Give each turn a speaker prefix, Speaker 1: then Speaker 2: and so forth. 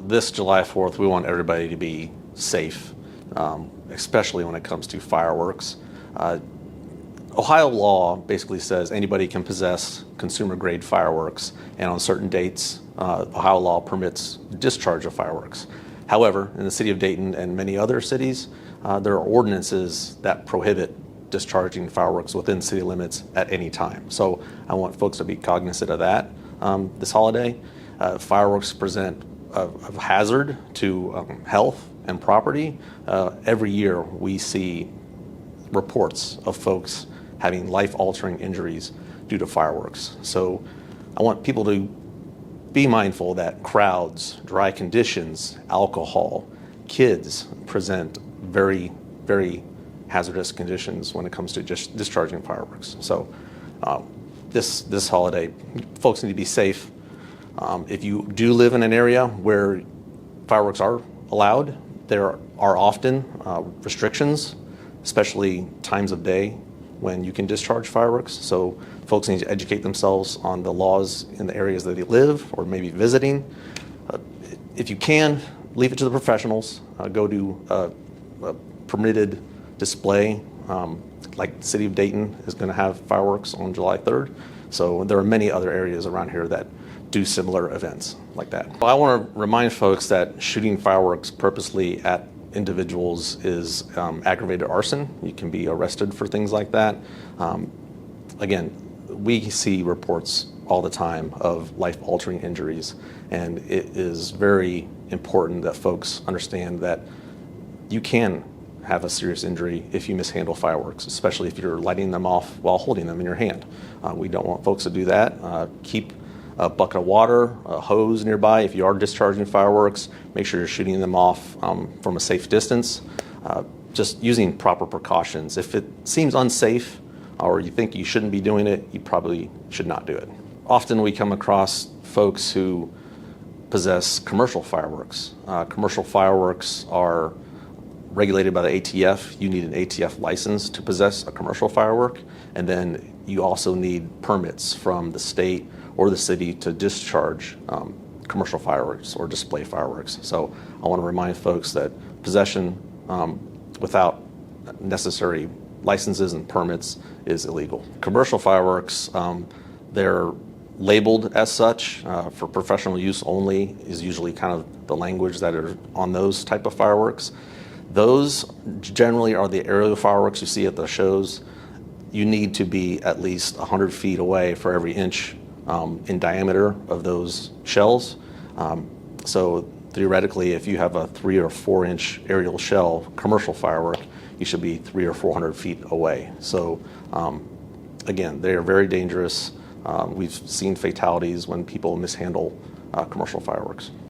Speaker 1: this July 4th, we want everybody to be safe, especially when it comes to fireworks. Ohio law basically says anybody can possess consumer-grade fireworks, and on certain dates, Ohio law permits discharge of fireworks. However, in the city of Dayton and many other cities, there are ordinances that prohibit discharging fireworks within city limits at any time. So I want folks to be cognizant of that this holiday. Fireworks present a hazard to health and property. Every year we see reports of folks having life-altering injuries due to fireworks. So I want people to be mindful that crowds, dry conditions, alcohol, kids present very, very hazardous conditions when it comes to just discharging fireworks. So this holiday, folks need to be safe. If you do live in an area where fireworks are allowed, there are often restrictions, especially times of day when you can discharge fireworks. So folks need to educate themselves on the laws in the areas that they live or maybe visiting. If you can, leave it to the professionals. Go to a permitted display, like the city of Dayton is going to have fireworks on July 3rd. So there are many other areas around here that do similar events like that. I want to remind folks that shooting fireworks purposely at individuals is aggravated arson. You can be arrested for things like that. Again, we see reports all the time of life-altering injuries, and it is very important that folks understand that you can have a serious injury if you mishandle fireworks, especially if you're lighting them off while holding them in your hand. We don't want folks to do that. Keep a bucket of water, a hose nearby. If you are discharging fireworks, make sure you're shooting them off from a safe distance. Just using proper precautions. If it seems unsafe or you think you shouldn't be doing it, you probably should not do it. Often we come across folks who possess commercial fireworks. Commercial fireworks are regulated by the ATF. You need an ATF license to possess a commercial firework, and then you also need permits from the state or the city to discharge commercial fireworks or display fireworks. So I want to remind folks that possession without necessary licenses and permits is illegal. Commercial fireworks, they're labeled as such for professional use only is usually kind of the language that are on those type of fireworks. Those generally are the aerial fireworks you see at the shows. You need to be at least 100 feet away for every inch in diameter of those shells. So theoretically, if you have a 3 or 4 inch aerial shell commercial firework, you should be 300 or 400 feet away. So again, they are very dangerous. We've seen fatalities when people mishandle commercial fireworks.